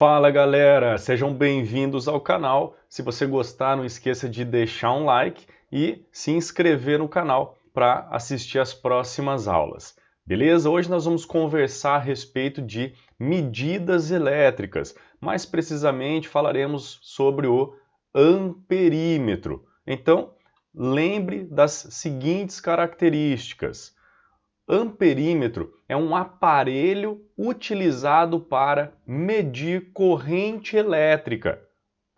Fala galera, sejam bem-vindos ao canal. Se você gostar, não esqueça de deixar um like e se inscrever no canal para assistir as próximas aulas. Beleza? Hoje nós vamos conversar a respeito de medidas elétricas. Mais precisamente falaremos sobre o amperímetro. Então, lembre das seguintes características. Amperímetro é um aparelho utilizado para medir corrente elétrica.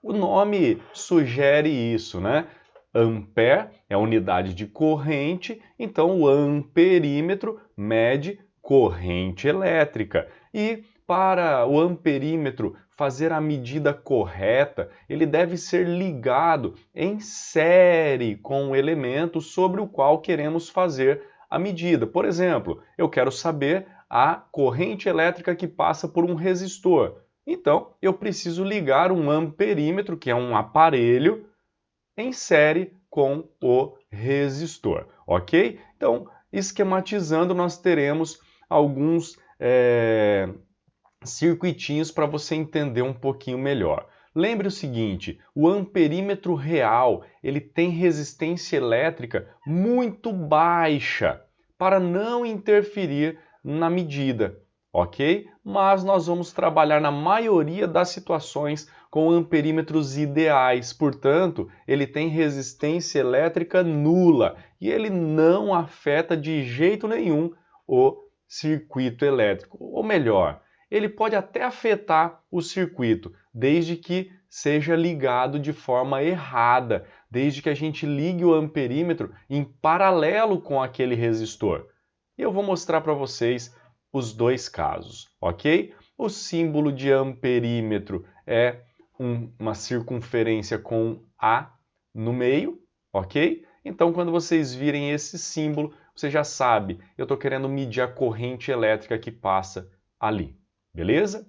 O nome sugere isso, né? Ampere é a unidade de corrente, então o amperímetro mede corrente elétrica. E para o amperímetro fazer a medida correta, ele deve ser ligado em série com o elemento sobre o qual queremos fazer a medida. Por exemplo, eu quero saber a corrente elétrica que passa por um resistor. Então, eu preciso ligar um amperímetro, que é um aparelho, em série com o resistor, ok? Então, esquematizando, nós teremos alguns circuitinhos para você entender um pouquinho melhor. Lembre o seguinte, o amperímetro real ele tem resistência elétrica muito baixa para não interferir na medida, ok? Mas nós vamos trabalhar na maioria das situações com amperímetros ideais, portanto, ele tem resistência elétrica nula e ele não afeta de jeito nenhum o circuito elétrico, ou melhor, ele pode até afetar o circuito, desde que seja ligado de forma errada, desde que a gente ligue o amperímetro em paralelo com aquele resistor. E eu vou mostrar para vocês os dois casos, ok? O símbolo de amperímetro é uma circunferência com A no meio, ok? Então, quando vocês virem esse símbolo, você já sabe, eu estou querendo medir a corrente elétrica que passa ali. Beleza?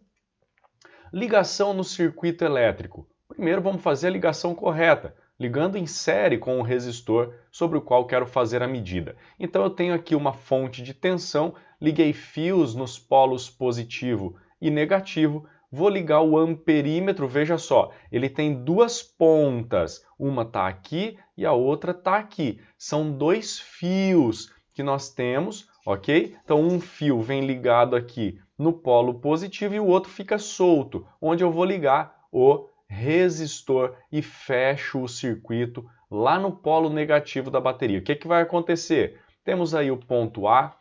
Ligação no circuito elétrico. Primeiro vamos fazer a ligação correta, ligando em série com o resistor sobre o qual quero fazer a medida. Então eu tenho aqui uma fonte de tensão, liguei fios nos polos positivo e negativo, vou ligar o amperímetro, veja só, ele tem duas pontas, uma está aqui e a outra está aqui. São dois fios que nós temos, ok? Então um fio vem ligado aqui no polo positivo e o outro fica solto, onde eu vou ligar o resistor e fecho o circuito lá no polo negativo da bateria. O que vai acontecer? Temos aí o ponto A,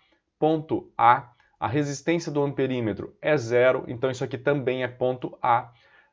a resistência do amperímetro é zero, então isso aqui também é ponto A.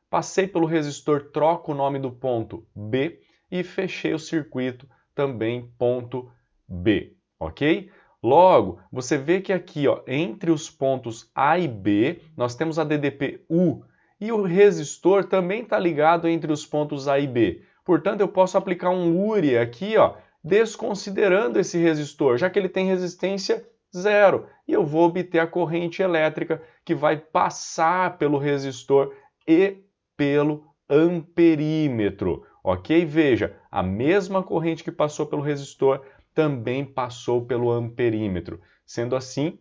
Passei pelo resistor, troco o nome do ponto B e fechei o circuito também ponto B, ok? Logo, você vê que aqui, ó, entre os pontos A e B, nós temos a DDP U e o resistor também está ligado entre os pontos A e B. Portanto, eu posso aplicar um URI aqui, ó, desconsiderando esse resistor, já que ele tem resistência zero. E eu vou obter a corrente elétrica que vai passar pelo resistor e pelo amperímetro, ok? Veja, a mesma corrente que passou pelo resistor também passou pelo amperímetro. Sendo assim,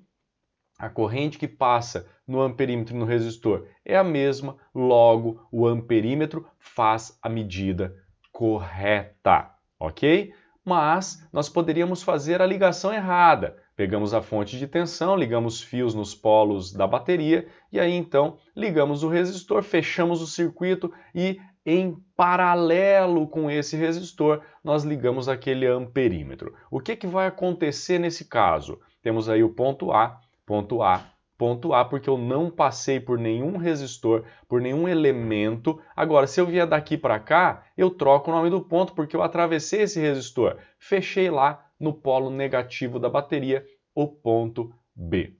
a corrente que passa no amperímetro e no resistor é a mesma, logo o amperímetro faz a medida correta, ok? Mas nós poderíamos fazer a ligação errada. Pegamos a fonte de tensão, ligamos fios nos polos da bateria e aí então ligamos o resistor, fechamos o circuito e em paralelo com esse resistor nós ligamos aquele amperímetro. O que vai acontecer nesse caso? Temos aí o ponto A, ponto A, ponto A, porque eu não passei por nenhum resistor, por nenhum elemento. Agora, se eu vier daqui para cá, eu troco o nome do ponto, porque eu atravessei esse resistor. Fechei lá no polo negativo da bateria, o ponto B.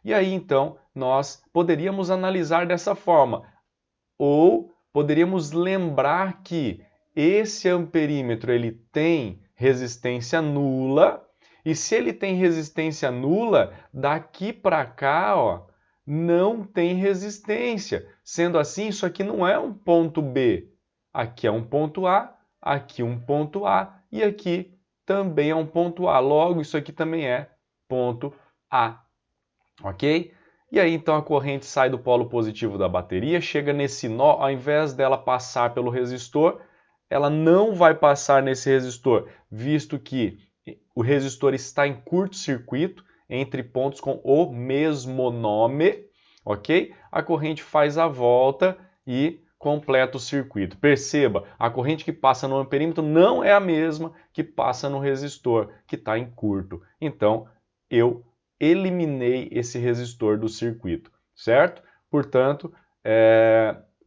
E aí, então, nós poderíamos analisar dessa forma. Ou poderíamos lembrar que esse amperímetro ele tem resistência nula, e se ele tem resistência nula, daqui para cá, ó, não tem resistência. Sendo assim, isso aqui não é um ponto B. Aqui é um ponto A, aqui um ponto A e aqui também é um ponto A. Logo, isso aqui também é ponto A. Ok? E aí então a corrente sai do polo positivo da bateria, chega nesse nó, ao invés dela passar pelo resistor, ela não vai passar nesse resistor, visto que o resistor está em curto-circuito entre pontos com o mesmo nome, ok? A corrente faz a volta e completa o circuito. Perceba, a corrente que passa no amperímetro não é a mesma que passa no resistor, que está em curto. Então, eu eliminei esse resistor do circuito, certo? Portanto,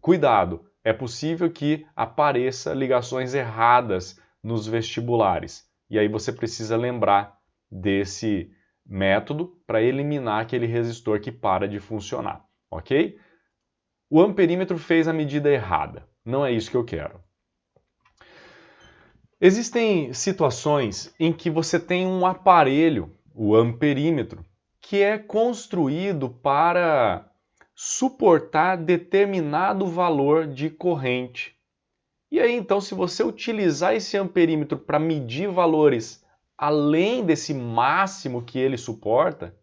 cuidado, é possível que apareça ligações erradas nos vestibulares. E aí você precisa lembrar desse método para eliminar aquele resistor que para de funcionar, ok? O amperímetro fez a medida errada. Não é isso que eu quero. Existem situações em que você tem um aparelho, o amperímetro, que é construído para suportar determinado valor de corrente. E aí, então, se você utilizar esse amperímetro para medir valores além desse máximo que ele suporta,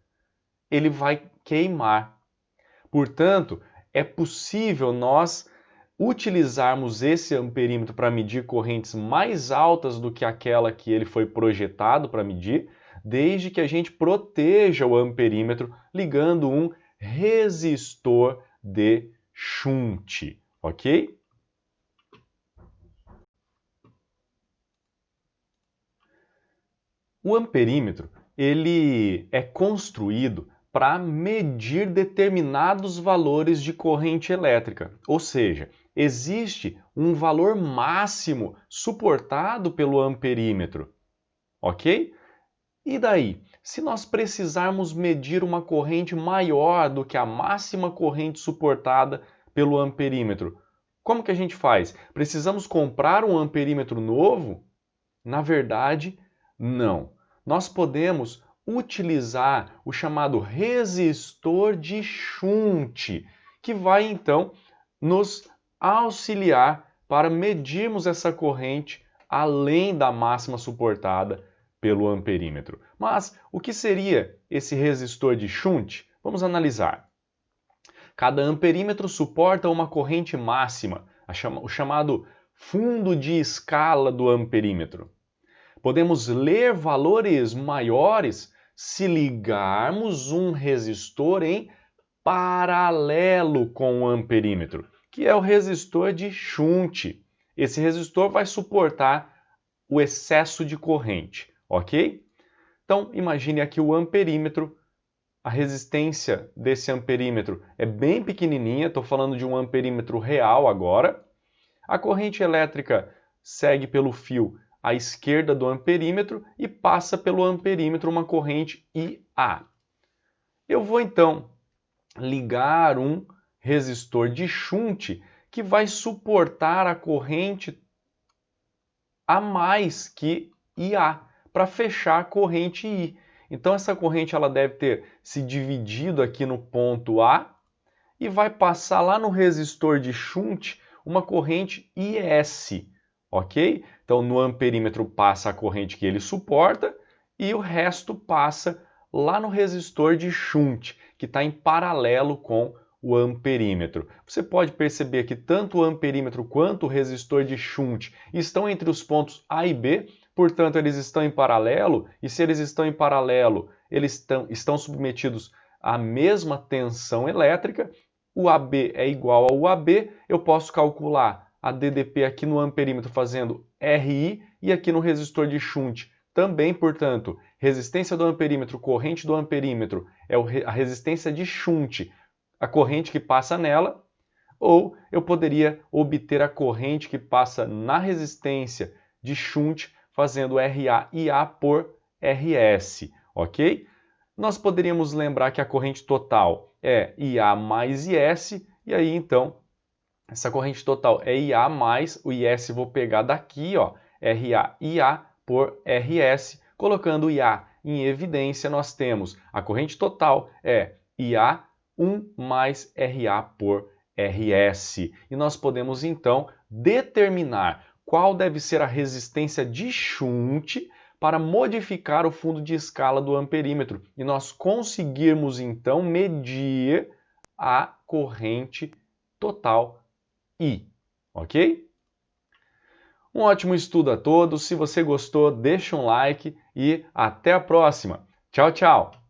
ele vai queimar. Portanto, é possível nós utilizarmos esse amperímetro para medir correntes mais altas do que aquela que ele foi projetado para medir, desde que a gente proteja o amperímetro ligando um resistor de shunt, ok? O amperímetro, ele é construído para medir determinados valores de corrente elétrica, ou seja, existe um valor máximo suportado pelo amperímetro, ok? E daí, se nós precisarmos medir uma corrente maior do que a máxima corrente suportada pelo amperímetro, como que a gente faz? Precisamos comprar um amperímetro novo? Na verdade, não. Nós podemos utilizar o chamado resistor de shunt, que vai então nos auxiliar para medirmos essa corrente além da máxima suportada pelo amperímetro. Mas o que seria esse resistor de shunt? Vamos analisar. Cada amperímetro suporta uma corrente máxima, o chamado fundo de escala do amperímetro. Podemos ler valores maiores se ligarmos um resistor em paralelo com o amperímetro, que é o resistor de shunt. Esse resistor vai suportar o excesso de corrente, ok? Então, imagine aqui o amperímetro. A resistência desse amperímetro é bem pequenininha, estou falando de um amperímetro real agora. A corrente elétrica segue pelo fio à esquerda do amperímetro e passa pelo amperímetro uma corrente IA. Eu vou então ligar um resistor de shunt que vai suportar a corrente a mais que IA, para fechar a corrente I. Então essa corrente ela deve ter se dividido aqui no ponto A e vai passar lá no resistor de shunt uma corrente IS, ok? Então no amperímetro passa a corrente que ele suporta e o resto passa lá no resistor de shunt, que está em paralelo com o amperímetro. Você pode perceber que tanto o amperímetro quanto o resistor de shunt estão entre os pontos A e B, portanto eles estão em paralelo, e se eles estão em paralelo, eles estão submetidos à mesma tensão elétrica. O AB é igual ao AB, eu posso calcular a DDP aqui no amperímetro fazendo RI e aqui no resistor de shunt também, portanto, resistência do amperímetro, corrente do amperímetro é a resistência de shunt, a corrente que passa nela, ou eu poderia obter a corrente que passa na resistência de shunt fazendo RA/IA por RS, ok? Nós poderíamos lembrar que a corrente total é IA mais IS, e aí então essa corrente total é IA mais o IS, vou pegar daqui, ó, RA/IA por RS, colocando IA em evidência, nós temos a corrente total é IA 1 mais RA por RS. E nós podemos então determinar qual deve ser a resistência de shunt para modificar o fundo de escala do amperímetro e nós conseguirmos então medir a corrente total I, ok? Um ótimo estudo a todos, se você gostou, deixa um like e até a próxima. Tchau, tchau!